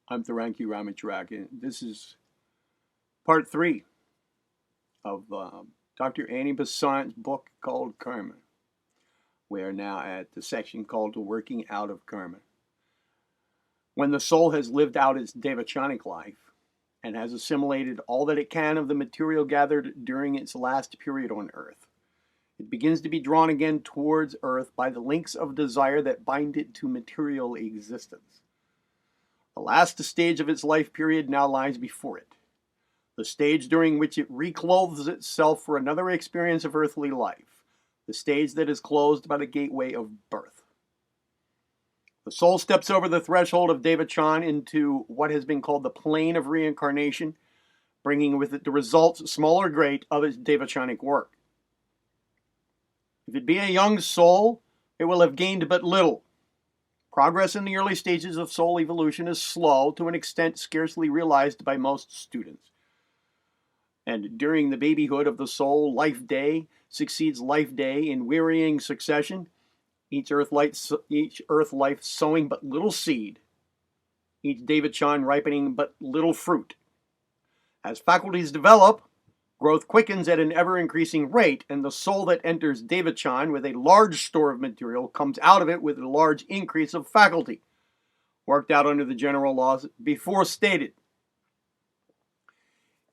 I'm Tharanki Ramachrak, and this is part 3 of Dr. Annie Besant's book called Karma. We are now at the section called The Working Out of Karma. When the soul has lived out its devachanic life and has assimilated all that it can of the material gathered during its last period on earth, it begins to be drawn again towards earth by the links of desire that bind it to material existence. The last stage of its life period now lies before it, the stage during which it reclothes itself for another experience of earthly life, the stage that is closed by the gateway of birth. The soul steps over the threshold of Devachan into what has been called the plane of reincarnation, bringing with it the results, small or great, of its Devachanic work. If it be a young soul, it will have gained but little. Progress in the early stages of soul evolution is slow, to an extent scarcely realized by most students. And during the babyhood of the soul, life day succeeds life day in wearying succession, each earth life sowing but little seed, each Devachan ripening but little fruit. As faculties develop, growth quickens at an ever-increasing rate, and the soul that enters Devachan with a large store of material comes out of it with a large increase of faculty, worked out under the general laws before stated.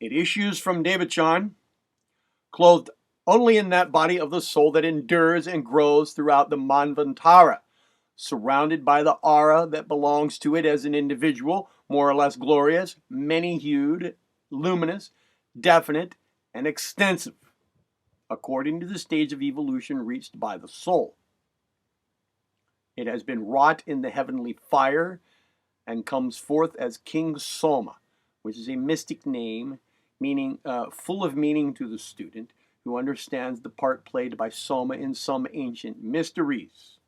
It issues from Devachan, clothed only in that body of the soul that endures and grows throughout the Manvantara, surrounded by the aura that belongs to it as an individual, more or less glorious, many-hued, luminous, definite, and extensive, according to the stage of evolution reached by the soul. It has been wrought in the heavenly fire and comes forth as King Soma, which is a mystic name meaning full of meaning to the student who understands the part played by Soma in some ancient mysteries.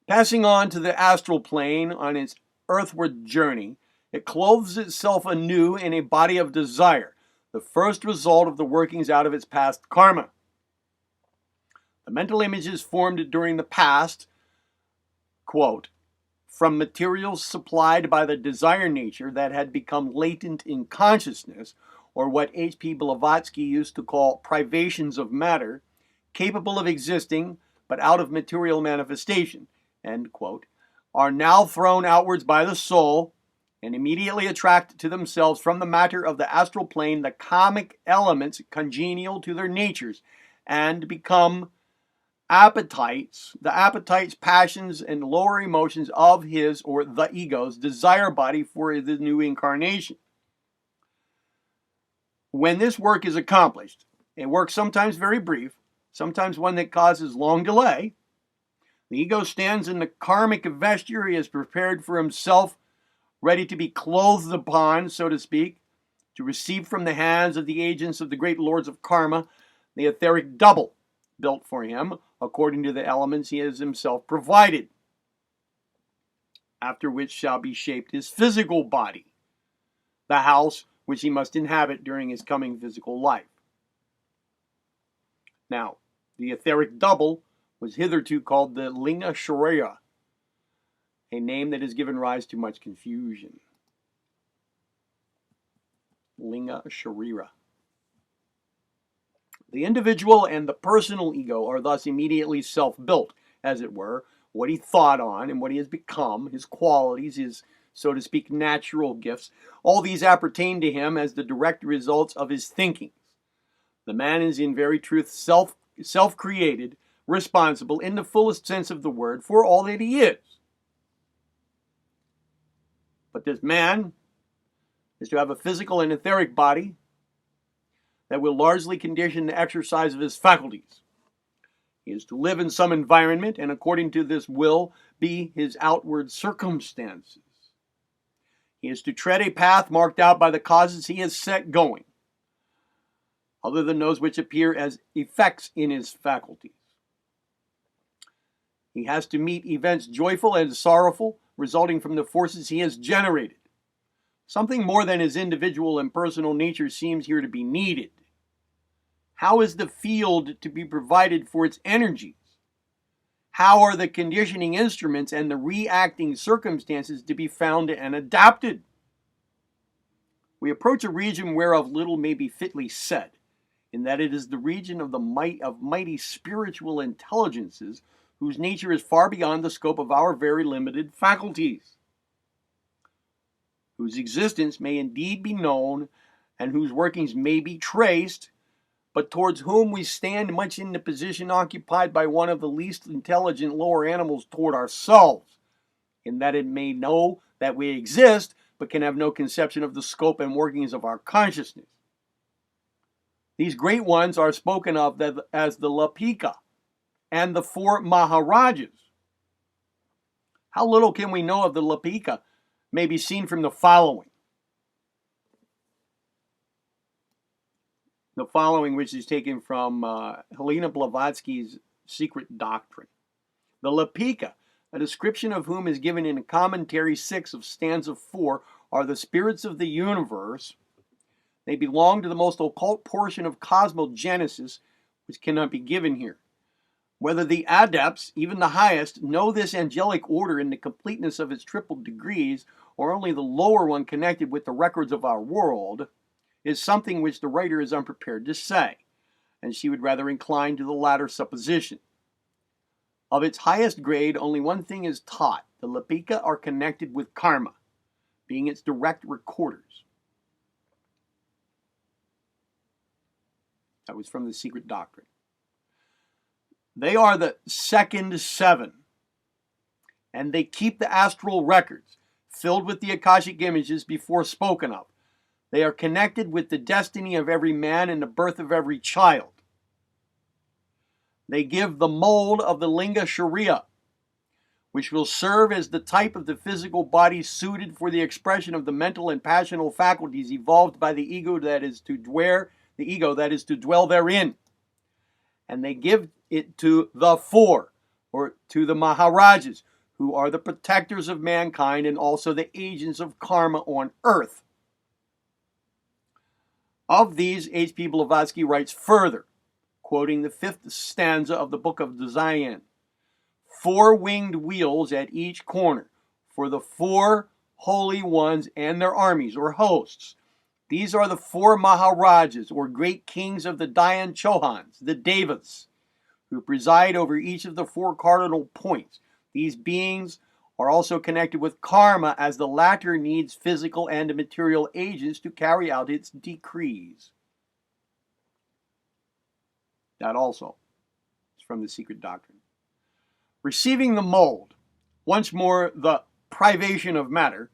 Passing on to the astral plane on its earthward journey, it clothes itself anew in a body of desire, the first result of the workings out of its past karma. The mental images formed during the past, quote, from materials supplied by the desire nature that had become latent in consciousness, or what H.P. Blavatsky used to call privations of matter, capable of existing but out of material manifestation, end quote, are now thrown outwards by the soul and immediately attract to themselves from the matter of the astral plane the karmic elements congenial to their natures, and become the appetites, passions, and lower emotions of his or the ego's desire body for the new incarnation. When this work is accomplished, a work sometimes very brief, sometimes one that causes long delay, the ego stands in the karmic vesture he has prepared for himself, ready to be clothed upon, so to speak, to receive from the hands of the agents of the great lords of karma the etheric double built for him according to the elements he has himself provided, after which shall be shaped his physical body, the house which he must inhabit during his coming physical life. Now, the etheric double was hitherto called the Linga Sharira, a name that has given rise to much confusion. Linga Sharira. The individual and the personal ego are thus immediately self-built, as it were, what he thought on and what he has become, his qualities, his, so to speak, natural gifts. All these appertain to him as the direct results of his thinkings. The man is in very truth self-created, responsible in the fullest sense of the word for all that he is. But this man is to have a physical and etheric body that will largely condition the exercise of his faculties. He is to live in some environment, and according to this will be his outward circumstances. He is to tread a path marked out by the causes he has set going, other than those which appear as effects in his faculties. He has to meet events joyful and sorrowful, resulting from the forces he has generated. Something more than his individual and personal nature seems here to be needed. How is the field to be provided for its energies? How are the conditioning instruments and the reacting circumstances to be found and adapted? We approach a region whereof little may be fitly said, in that it is the region of the mighty spiritual intelligences whose nature is far beyond the scope of our very limited faculties, whose existence may indeed be known and whose workings may be traced, but towards whom we stand much in the position occupied by one of the least intelligent lower animals toward ourselves, in that it may know that we exist, but can have no conception of the scope and workings of our consciousness. These great ones are spoken of as the Lapika and the four Maharajas. How little can we know of the Lapika may be seen from the following. The following, which is taken from Helena Blavatsky's Secret Doctrine. The Lapika, a description of whom is given in Commentary 6 of stanza 4, are the spirits of the universe. They belong to the most occult portion of cosmogenesis, which cannot be given here. Whether the adepts, even the highest, know this angelic order in the completeness of its triple degrees, or only the lower one connected with the records of our world, is something which the writer is unprepared to say, and she would rather incline to the latter supposition. Of its highest grade, only one thing is taught. The Lapika are connected with karma, being its direct recorders. That was from the Secret Doctrine. They are the second seven, and they keep the astral records, filled with the Akashic images before spoken of. They are connected with the destiny of every man and the birth of every child. They give the mold of the Linga Sharia, which will serve as the type of the physical body suited for the expression of the mental and passional faculties evolved by the ego that is to dwell therein. And they give it to the four, or to the Maharajas, who are the protectors of mankind and also the agents of karma on earth. Of these, H.P. Blavatsky writes further, quoting the 5th stanza of the Book of Dzyan. 4 winged wheels at each corner for the 4 holy ones and their armies or hosts. These are the 4 Maharajas, or great kings of the Dayan Chohans, the Devas, who preside over each of the 4 cardinal points. These beings are also connected with karma, as the latter needs physical and material agents to carry out its decrees. That also is from the Secret Doctrine. Receiving the mold, once more the privation of matter,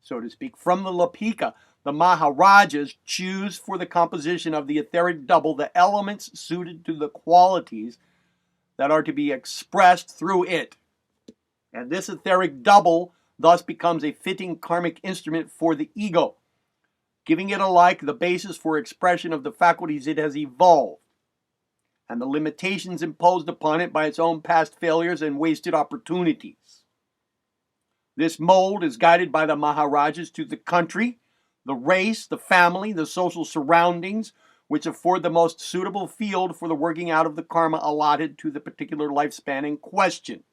so to speak, from the Lapika, the Maharajas choose for the composition of the etheric double the elements suited to the qualities that are to be expressed through it. And this etheric double thus becomes a fitting karmic instrument for the ego, giving it alike the basis for expression of the faculties it has evolved, and the limitations imposed upon it by its own past failures and wasted opportunities. This mold is guided by the Maharajas to the country, the race, the family, the social surroundings, which afford the most suitable field for the working out of the karma allotted to the particular lifespan in question.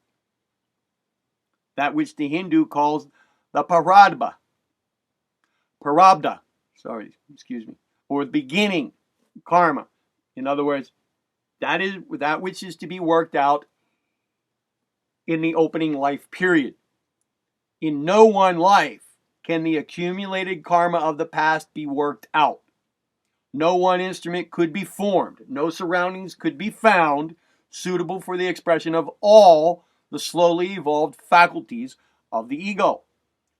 That which the Hindu calls the Prarabdha, or beginning karma. In other words, that is that which is to be worked out in the opening life period. In no one life can the accumulated karma of the past be worked out. No one instrument could be formed. No surroundings could be found suitable for the expression of all the slowly evolved faculties of the ego,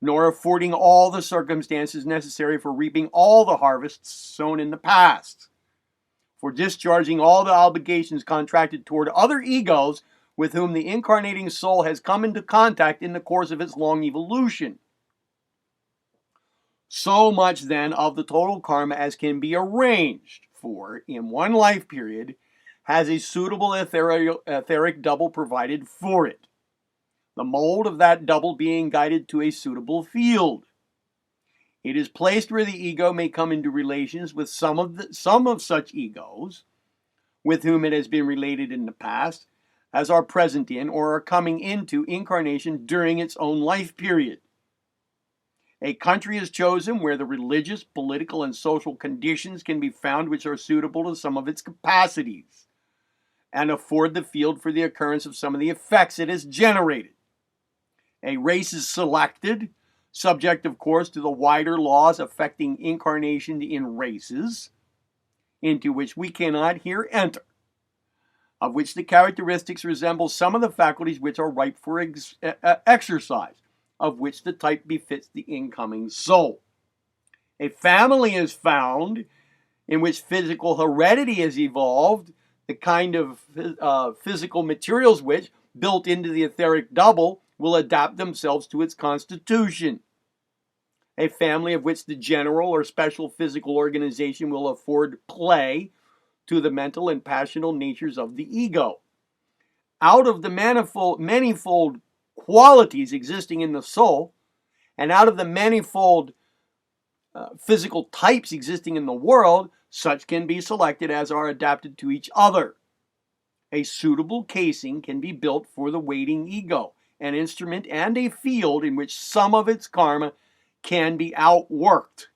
nor affording all the circumstances necessary for reaping all the harvests sown in the past, for discharging all the obligations contracted toward other egos with whom the incarnating soul has come into contact in the course of its long evolution. So much then of the total karma as can be arranged for in one life period has a suitable etheric double provided for it, the mold of that double being guided to a suitable field. It is placed where the ego may come into relations with some of such egos with whom it has been related in the past, as are present in or are coming into incarnation during its own life period. A country is chosen where the religious, political, and social conditions can be found which are suitable to some of its capacities and afford the field for the occurrence of some of the effects it has generated. A race is selected, subject, of course, to the wider laws affecting incarnation in races, into which we cannot here enter, of which the characteristics resemble some of the faculties which are ripe for exercise, of which the type befits the incoming soul. A family is found in which physical heredity is evolved, the kind of physical materials which, built into the etheric double, will adapt themselves to its constitution. A family of which the general or special physical organization will afford play to the mental and passional natures of the ego. Out of the manifold qualities existing in the soul, and out of the manifold physical types existing in the world, such can be selected as are adapted to each other. A suitable casing can be built for the waiting ego, an instrument and a field in which some of its karma can be outworked.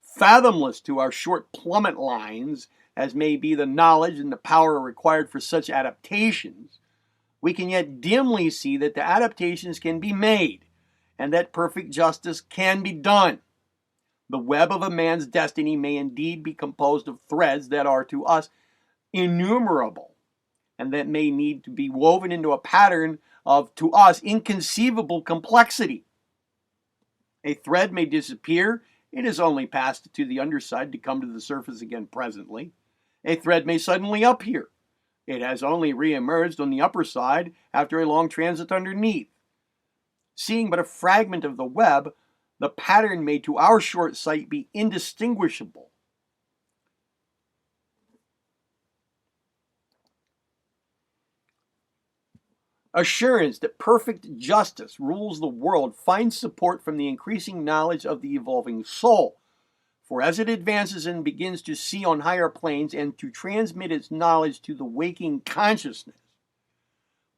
Fathomless to our short plummet lines as may be the knowledge and the power required for such adaptations, we can yet dimly see that the adaptations can be made and that perfect justice can be done. The web of a man's destiny may indeed be composed of threads that are to us innumerable and that may need to be woven into a pattern of, to us, inconceivable complexity. A thread may disappear. It is only passed to the underside to come to the surface again presently. A thread may suddenly appear. It has only re-emerged on the upper side after a long transit underneath. Seeing but a fragment of the web, the pattern may to our short sight be indistinguishable. Assurance that perfect justice rules the world finds support from the increasing knowledge of the evolving soul. For as it advances and begins to see on higher planes and to transmit its knowledge to the waking consciousness,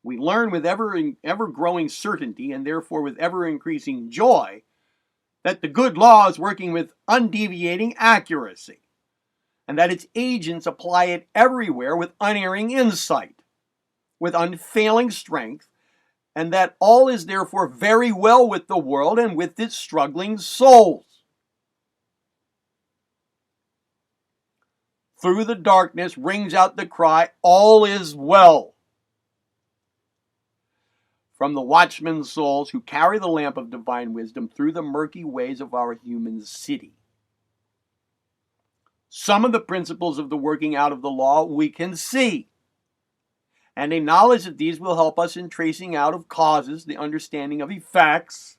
we learn with ever-growing certainty and therefore with ever-increasing joy that the good law is working with undeviating accuracy and that its agents apply it everywhere with unerring insight, with unfailing strength, and that all is therefore very well with the world and with its struggling souls. Through the darkness rings out the cry, all is well. From the watchmen's souls who carry the lamp of divine wisdom through the murky ways of our human city. Some of the principles of the working out of the law we can see, and a knowledge of these will help us in tracing out of causes the understanding of effects.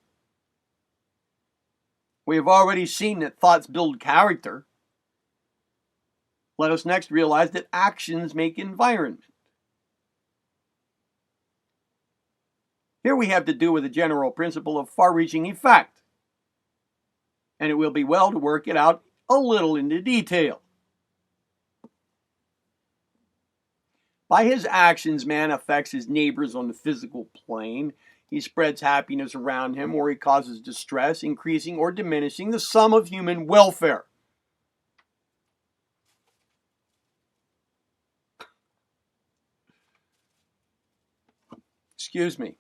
We have already seen that thoughts build character. Let us next realize that actions make environment. Here we have to do with a general principle of far-reaching effect, and it will be well to work it out a little into detail. By his actions, man affects his neighbors on the physical plane. He spreads happiness around him, or he causes distress, increasing or diminishing the sum of human welfare. Excuse me.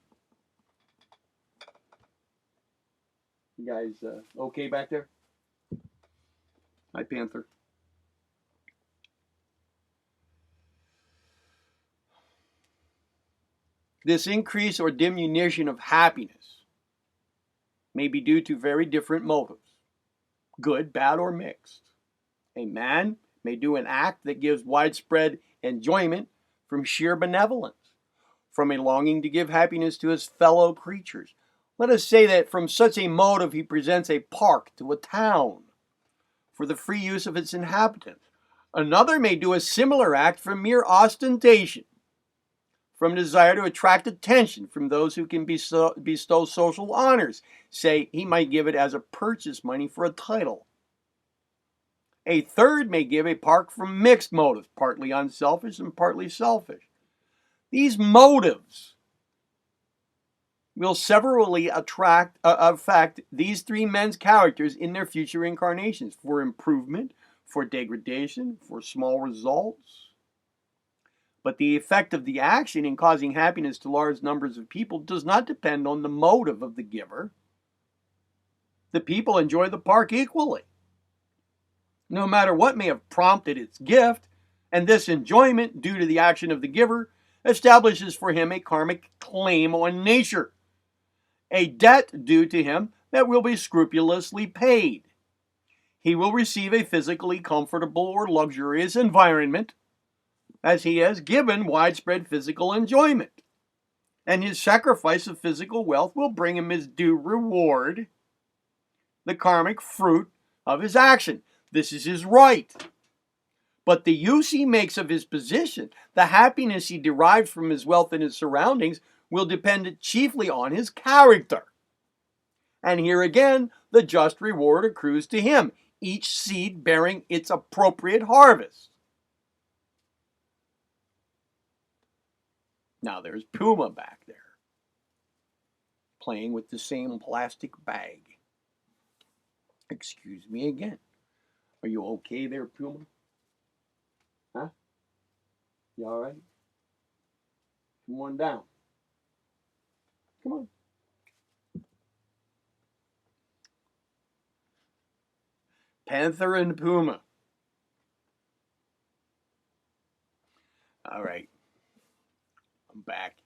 You guys okay back there? Hi, Panther. This increase or diminution of happiness may be due to very different motives, good, bad, or mixed. A man may do an act that gives widespread enjoyment from sheer benevolence, from a longing to give happiness to his fellow creatures. Let us say that from such a motive he presents a park to a town for the free use of its inhabitants. Another may do a similar act from mere ostentation, from desire to attract attention from those who can bestow social honors. Say, he might give it as a purchase money for a title. A third may give a park from mixed motives, partly unselfish and partly selfish. These motives will severally affect these three men's characters in their future incarnations, for improvement, for degradation, for small results. But the effect of the action in causing happiness to large numbers of people does not depend on the motive of the giver. The people enjoy the park equally, no matter what may have prompted its gift, and this enjoyment, due to the action of the giver, establishes for him a karmic claim on nature, a debt due to him that will be scrupulously paid. He will receive a physically comfortable or luxurious environment, as he has given widespread physical enjoyment, and his sacrifice of physical wealth will bring him his due reward, the karmic fruit of his action. This is his right. But the use he makes of his position, the happiness he derives from his wealth and his surroundings, will depend chiefly on his character. And here again, the just reward accrues to him, each seed bearing its appropriate harvest. Now there's Puma back there, playing with the same plastic bag. Excuse me again. Are you okay there, Puma? Huh? You all right? Come on down. Come on. Panther and Puma. All right. I'm back.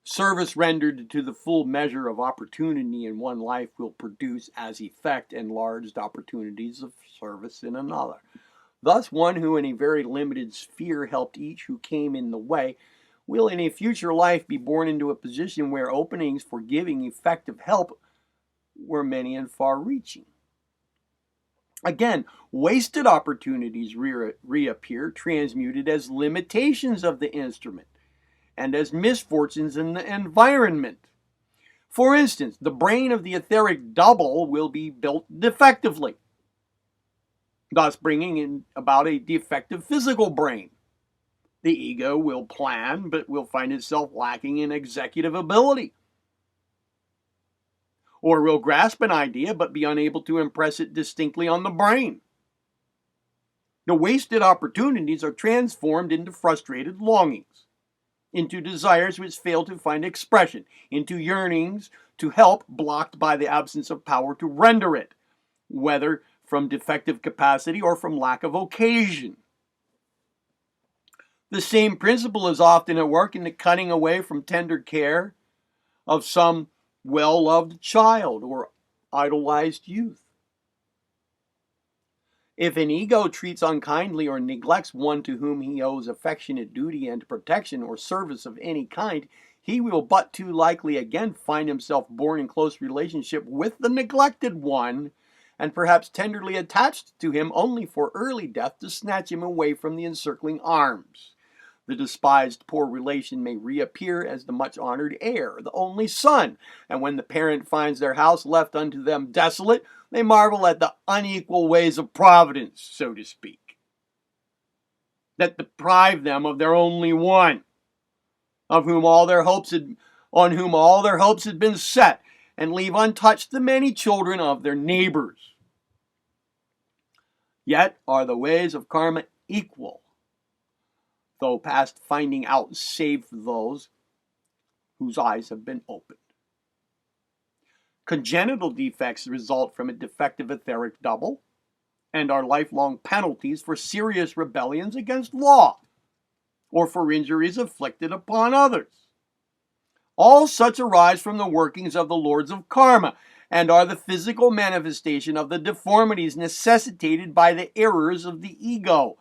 Service rendered to the full measure of opportunity in one life will produce as effect enlarged opportunities of service in another. Thus, one who in a very limited sphere helped each who came in the way will in a future life be born into a position where openings for giving effective help were many and far-reaching. Again, wasted opportunities reappear, transmuted as limitations of the instrument and as misfortunes in the environment. For instance, the brain of the etheric double will be built defectively, thus bringing in about a defective physical brain. The ego will plan, but will find itself lacking in executive ability, or will grasp an idea but be unable to impress it distinctly on the brain. The wasted opportunities are transformed into frustrated longings, into desires which fail to find expression, into yearnings to help blocked by the absence of power to render it, whether from defective capacity or from lack of occasion. The same principle is often at work in the cutting away from tender care of some well-loved child or idolized youth. If an ego treats unkindly or neglects one to whom he owes affectionate duty and protection or service of any kind, he will but too likely again find himself born in close relationship with the neglected one, and perhaps tenderly attached to him only for early death to snatch him away from the encircling arms. The despised poor relation may reappear as the much-honored heir, the only son, and when the parent finds their house left unto them desolate, they marvel at the unequal ways of providence, so to speak, that deprive them of their only one, on whom all their hopes had been set, and leave untouched the many children of their neighbors. Yet are the ways of karma equal, though past finding out, save for those whose eyes have been opened. Congenital defects result from a defective etheric double and are lifelong penalties for serious rebellions against law or for injuries inflicted upon others. All such arise from the workings of the lords of karma and are the physical manifestation of the deformities necessitated by the errors of the ego,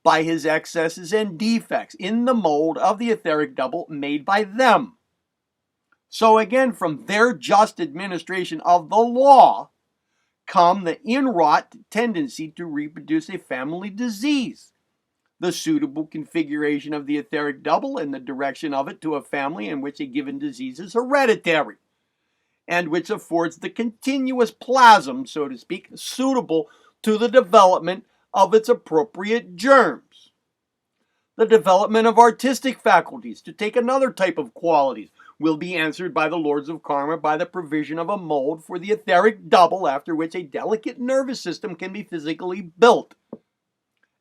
by his excesses and defects in the mold of the etheric double made by them. So again, from their just administration of the law come the inwrought tendency to reproduce a family disease, the suitable configuration of the etheric double and the direction of it to a family in which a given disease is hereditary, and which affords the continuous plasm, so to speak, suitable to the development of its appropriate germs. The development of artistic faculties, to take another type of qualities, will be answered by the lords of karma by the provision of a mold for the etheric double, after which a delicate nervous system can be physically built,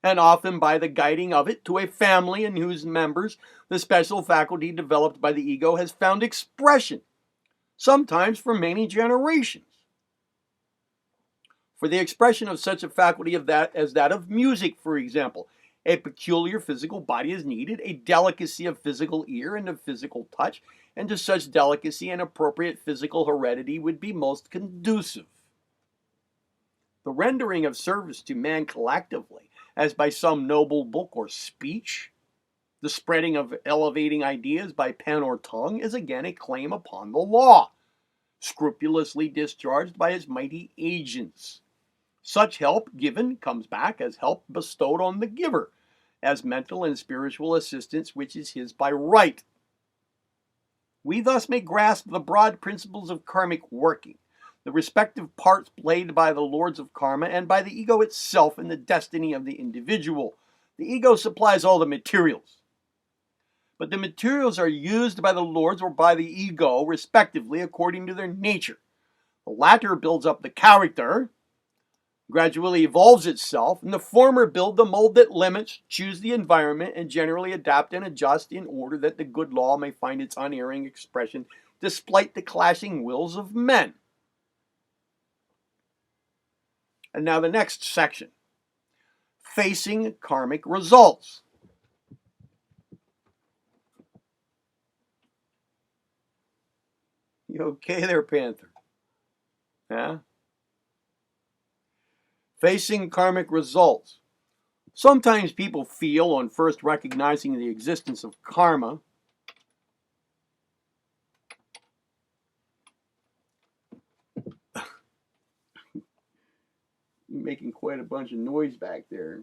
and often by the guiding of it to a family in whose members the special faculty developed by the ego has found expression, sometimes for many generations. For the expression of such a faculty as that of music, for example, a peculiar physical body is needed, a delicacy of physical ear and of physical touch, and to such delicacy an appropriate physical heredity would be most conducive. The rendering of service to man collectively, as by some noble book or speech, the spreading of elevating ideas by pen or tongue, is again a claim upon the law, scrupulously discharged by its mighty agents. Such help given comes back as help bestowed on the giver, as mental and spiritual assistance which is his by right. We thus may grasp the broad principles of karmic working, the respective parts played by the lords of karma and by the ego itself in the destiny of the individual. The ego supplies all the materials, but the materials are used by the lords or by the ego, respectively, according to their nature. The latter builds up the character, gradually evolves itself, and the former build the mold that limits, choose the environment, and generally adapt and adjust in order that the good law may find its unerring expression despite the clashing wills of men. And now the next section, facing karmic results. You okay there, Panther? Yeah? Facing karmic results. Sometimes people feel, on first recognizing the existence of karma, making quite a bunch of noise back there.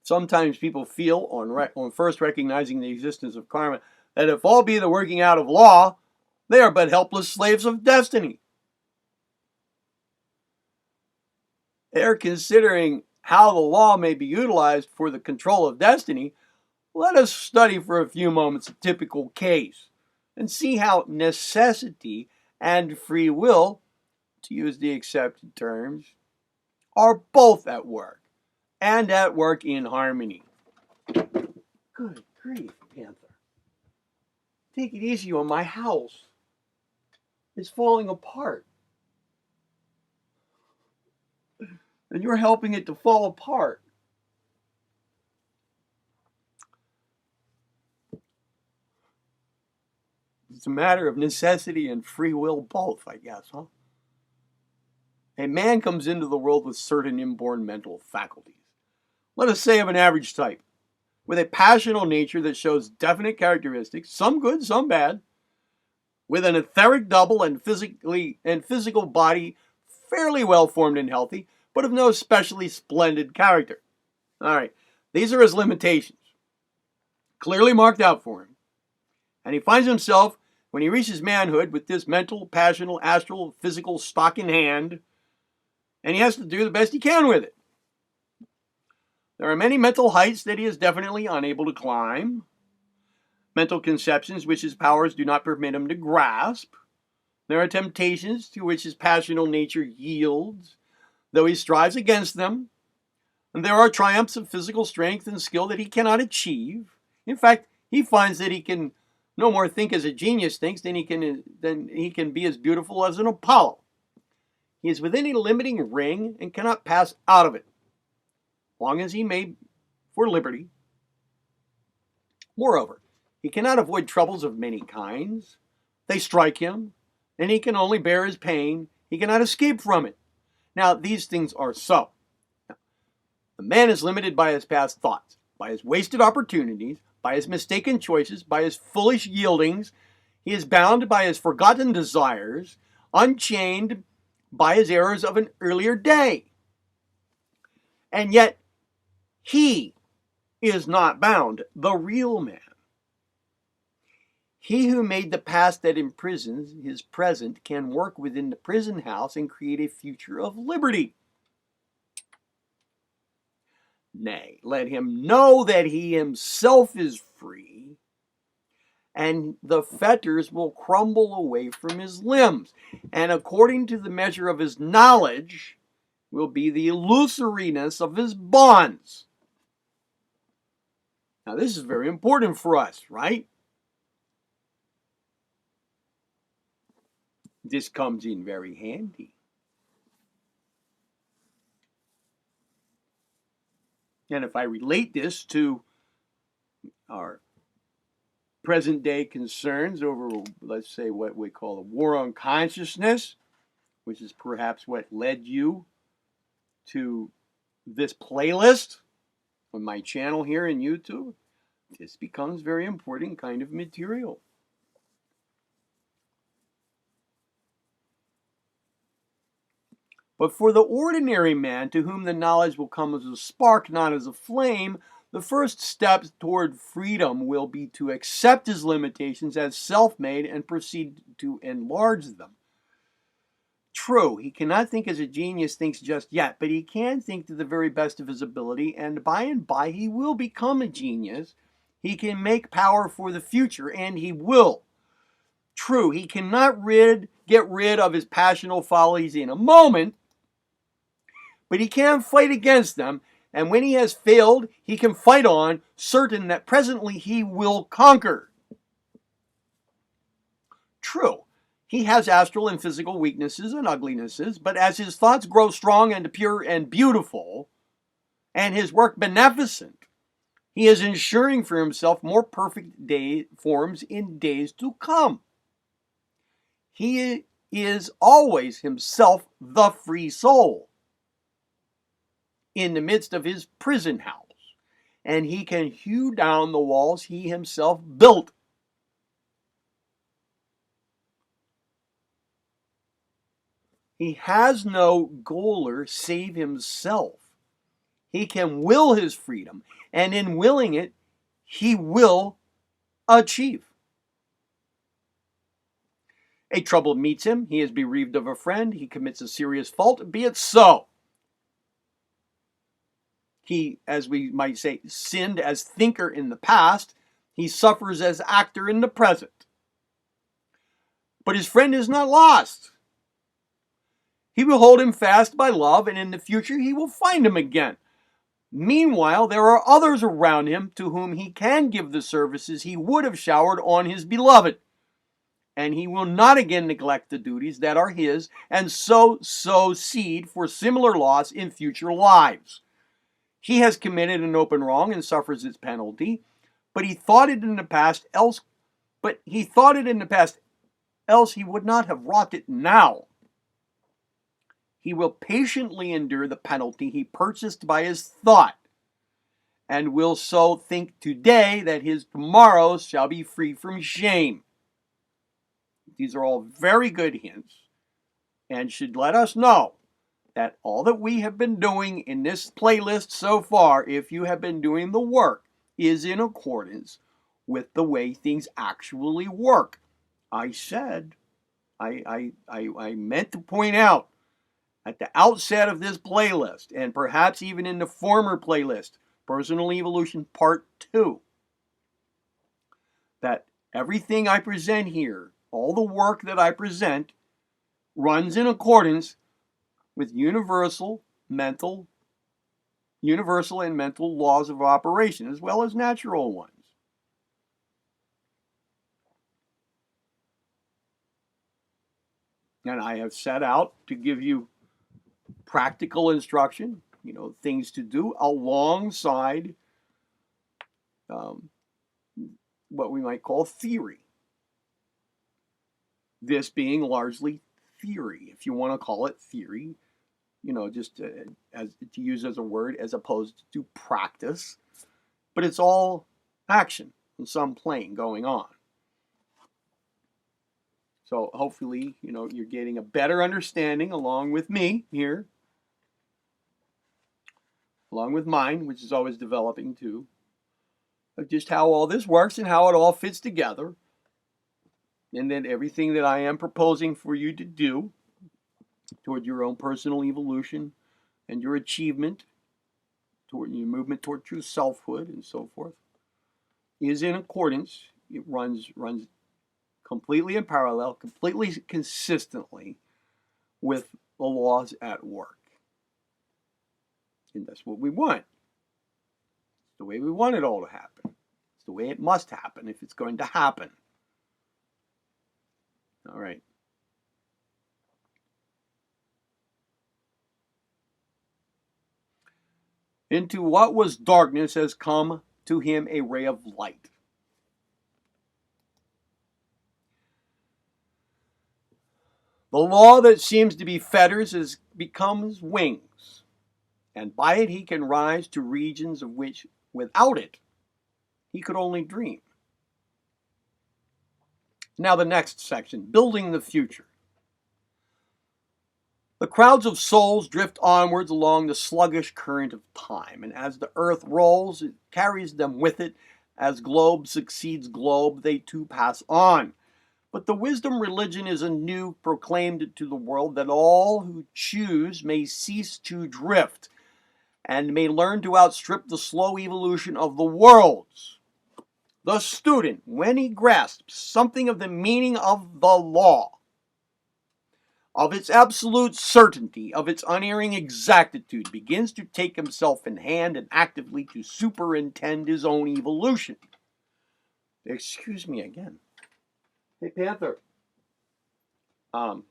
Sometimes people feel, on first recognizing the existence of karma, that if all be the working out of law, they are but helpless slaves of destiny. They are considering how the law may be utilized for the control of destiny. Let us study for a few moments a typical case and see how necessity and free will, to use the accepted terms, are both at work, and at work in harmony. Good grief, Panther. Take it easy on my house. It's falling apart. And you're helping it to fall apart. It's a matter of necessity and free will both, I guess, huh? A man comes into the world with certain inborn mental faculties. Let us say of an average type, with a passional nature that shows definite characteristics, some good, some bad, with an etheric double and physical body fairly well formed and healthy, but of no especially splendid character. All right, these are his limitations, clearly marked out for him. And he finds himself, when he reaches manhood, with this mental, passional, astral, physical stock in hand, and he has to do the best he can with it. There are many mental heights that he is definitely unable to climb, mental conceptions which his powers do not permit him to grasp. There are temptations to which his passional nature yields, though he strives against them. And there are triumphs of physical strength and skill that he cannot achieve. In fact, he finds that he can no more think as a genius thinks than he can be as beautiful as an Apollo. He is within a limiting ring and cannot pass out of it, long as he may for liberty. Moreover, he cannot avoid troubles of many kinds. They strike him, and he can only bear his pain. He cannot escape from it. Now, these things are so. Now, the man is limited by his past thoughts, by his wasted opportunities, by his mistaken choices, by his foolish yieldings. He is bound by his forgotten desires, unchained by his errors of an earlier day. And yet, he is not bound, the real man. He who made the past that imprisons his present can work within the prison house and create a future of liberty. Nay, let him know that he himself is free, and the fetters will crumble away from his limbs, and according to the measure of his knowledge will be the illusoriness of his bonds. Now, this is very important for us, right? This comes in very handy. And if I relate this to our present day concerns over, let's say, what we call a war on consciousness, which is perhaps what led you to this playlist on my channel here in YouTube, this becomes very important kind of material. But for the ordinary man, to whom the knowledge will come as a spark, not as a flame, the first step toward freedom will be to accept his limitations as self-made and proceed to enlarge them. True, he cannot think as a genius thinks just yet, but he can think to the very best of his ability, and by he will become a genius. He can make power for the future, and he will. True, he cannot get rid of his passional follies in a moment, but he can fight against them, and when he has failed, he can fight on, certain that presently he will conquer. True, he has astral and physical weaknesses and uglinesses, but as his thoughts grow strong and pure and beautiful, and his work beneficent, he is ensuring for himself more perfect forms in days to come. He is always himself the free soul in the midst of his prison house, and he can hew down the walls he himself built. He has no goaler save himself. He can will his freedom, and in willing it, he will achieve. A trouble meets him, he is bereaved of a friend, he commits a serious fault, be it so. He, as we might say, sinned as thinker in the past, he suffers as actor in the present. But his friend is not lost. He will hold him fast by love, and in the future he will find him again. Meanwhile, there are others around him to whom he can give the services he would have showered on his beloved. And he will not again neglect the duties that are his, and so sow seed for similar loss in future lives. He has committed an open wrong and suffers its penalty, but he thought it in the past, else he would not have wrought it now. He will patiently endure the penalty he purchased by his thought, and will so think today that his tomorrows shall be free from shame. These are all very good hints, and should let us know that all that we have been doing in this playlist so far, if you have been doing the work, is in accordance with the way things actually work. I meant to point out at the outset of this playlist, and perhaps even in the former playlist, Personal Evolution Part 2, that everything I present here, all the work that I present, runs in accordance with universal and mental laws of operation, as well as natural ones. And I have set out to give you practical instruction, things to do alongside what we might call theory. This being largely theory, if you want to call it theory, just to use as a word as opposed to practice. But it's all action in some plane going on. So hopefully, you're getting a better understanding along with me here, along with mine, which is always developing too, of just how all this works and how it all fits together. and that everything that I am proposing for you to do toward your own personal evolution and your achievement, toward your movement toward true selfhood and so forth, is in accordance. It runs completely in parallel, completely consistently with the laws at work. And that's what we want. It's the way we want it all to happen. It's the way it must happen if it's going to happen. All right. Into what was darkness has come to him a ray of light. The law that seems to be fetters becomes wings, and by it he can rise to regions of which, without it, he could only dream. Now the next section, building the future. The crowds of souls drift onwards along the sluggish current of time, and as the earth rolls, it carries them with it. As globe succeeds globe, they too pass on. But the wisdom religion is anew proclaimed to the world, that all who choose may cease to drift, and may learn to outstrip the slow evolution of the worlds. The student, when he grasps something of the meaning of the law, of its absolute certainty, of its unerring exactitude, begins to take himself in hand and actively to superintend his own evolution. Excuse me again. Hey, Panther. I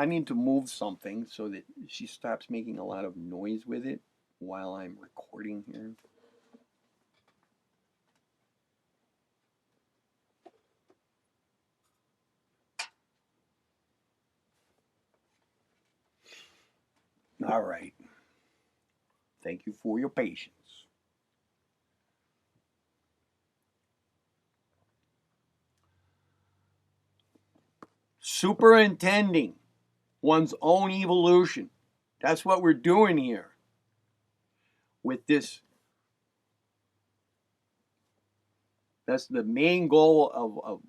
need to move something so that she stops making a lot of noise with it while I'm recording here. All right. Thank you for your patience. Superintending one's own evolution. That's what we're doing here with this. That's the main goal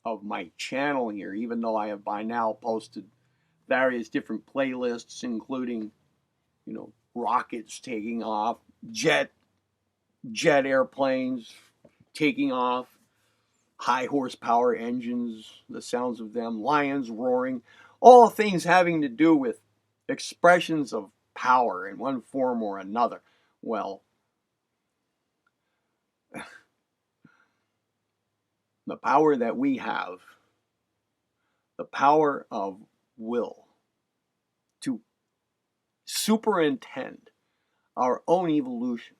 of my channel here, even though I have by now posted various different playlists, including, rockets taking off, jet airplanes taking off, high horsepower engines, the sounds of them, lions roaring, all things having to do with expressions of power in one form or another. Well, the power that we have, the power of will to superintend our own evolution,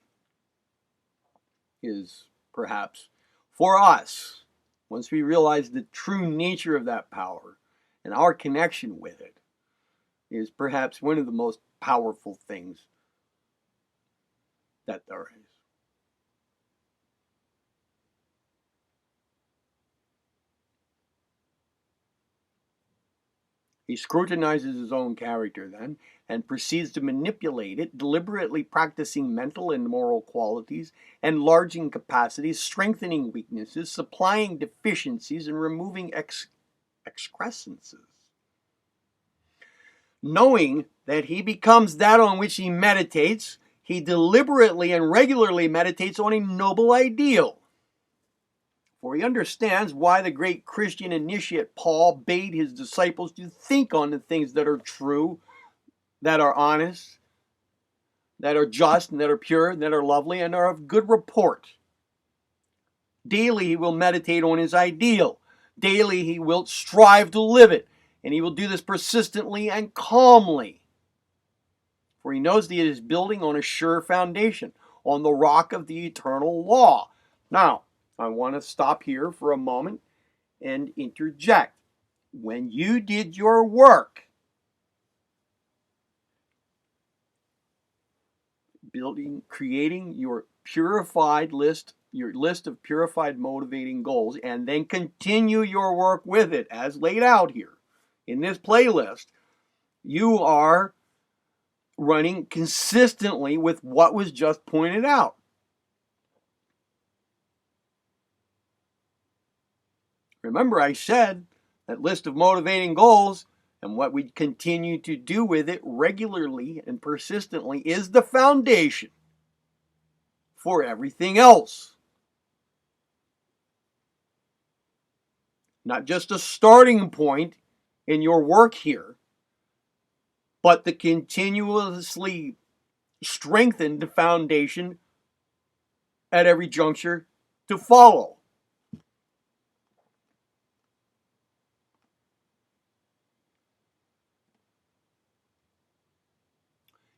is perhaps, for us, once we realize the true nature of that power and our connection with it, is perhaps one of the most powerful things that there is. He scrutinizes his own character then and proceeds to manipulate it, deliberately practicing mental and moral qualities, enlarging capacities, strengthening weaknesses, supplying deficiencies, and removing excrescences. Knowing that he becomes that on which he meditates, he deliberately and regularly meditates on a noble ideal. For he understands why the great Christian initiate Paul bade his disciples to think on the things that are true, that are honest, that are just, and that are pure, and that are lovely, and are of good report. Daily he will meditate on his ideal. Daily he will strive to live it, and he will do this persistently and calmly. For he knows that he is building on a sure foundation, on the rock of the eternal law. Now, I want to stop here for a moment and interject. When you did your work, creating your purified list, your list of purified motivating goals, and then continue your work with it as laid out here in this playlist, you are running consistently with what was just pointed out. remember I said that list of motivating goals and what we continue to do with it regularly and persistently is the foundation for everything else. Not just a starting point in your work here, but the continuously strengthened foundation at every juncture to follow.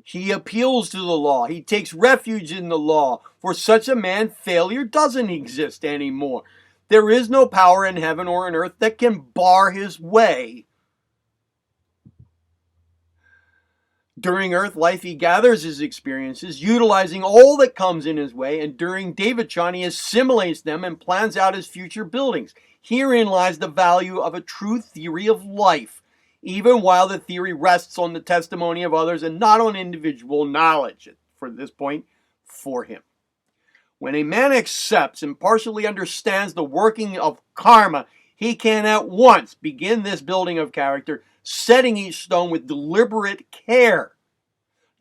He appeals to the law. He takes refuge in the law. For such a man, failure doesn't exist anymore. There is no power in heaven or on earth that can bar his way. During earth life, he gathers his experiences, utilizing all that comes in his way, and during Devachan, he assimilates them and plans out his future buildings. Herein lies the value of a true theory of life, even while the theory rests on the testimony of others and not on individual knowledge, for this point, for him. When a man accepts and partially understands the working of karma, he can at once begin this building of character, setting each stone with deliberate care,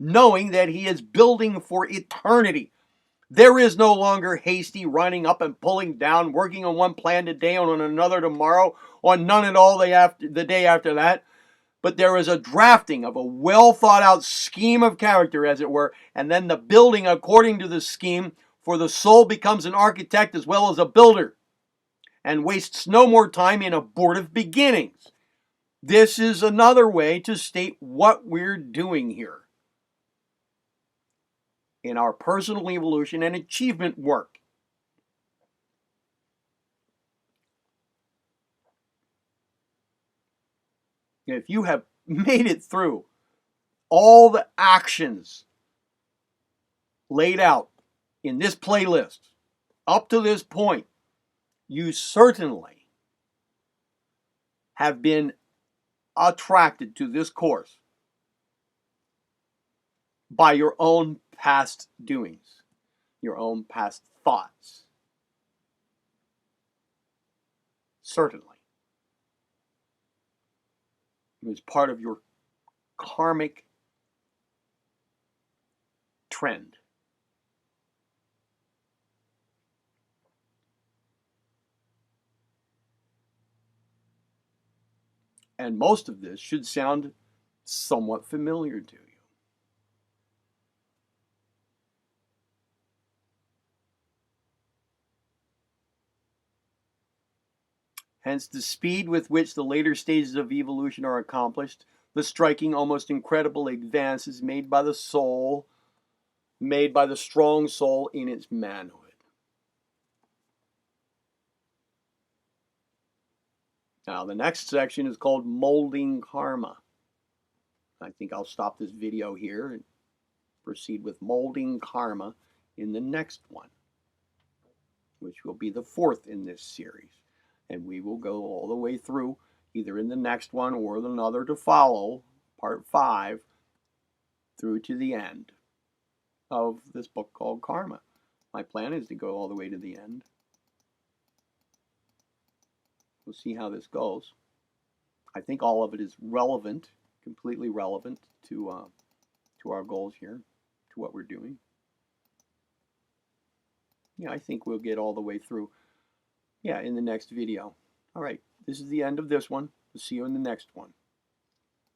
knowing that he is building for eternity. There is no longer hasty running up and pulling down, working on one plan today, on another tomorrow, on none at all the day after that. But there is a drafting of a well thought out scheme of character, as it were, and then the building according to the scheme, for the soul becomes an architect as well as a builder, and wastes no more time in abortive beginnings. This is another way to state what we're doing here in our personal evolution and achievement work. If you have made it through all the actions laid out in this playlist up to this point, you certainly have been attracted to this course by your own past doings, your own past thoughts. Certainly. It was part of your karmic trend. And most of this should sound somewhat familiar to you. Hence, the speed with which the later stages of evolution are accomplished, the striking, almost incredible advances made by the soul, made by the strong soul in its manhood. Now, the next section is called Molding Karma. I think I'll stop this video here and proceed with Molding Karma in the next one, which will be the fourth in this series. And we will go all the way through, either in the next one or another to follow, part 5, through to the end of this book called Karma. My plan is to go all the way to the end. We'll see how this goes. I think all of it is relevant, completely relevant to our goals here, to what we're doing. Yeah, I think we'll get all the way through. Yeah, in the next video. All right, this is the end of this one. We'll see you in the next one.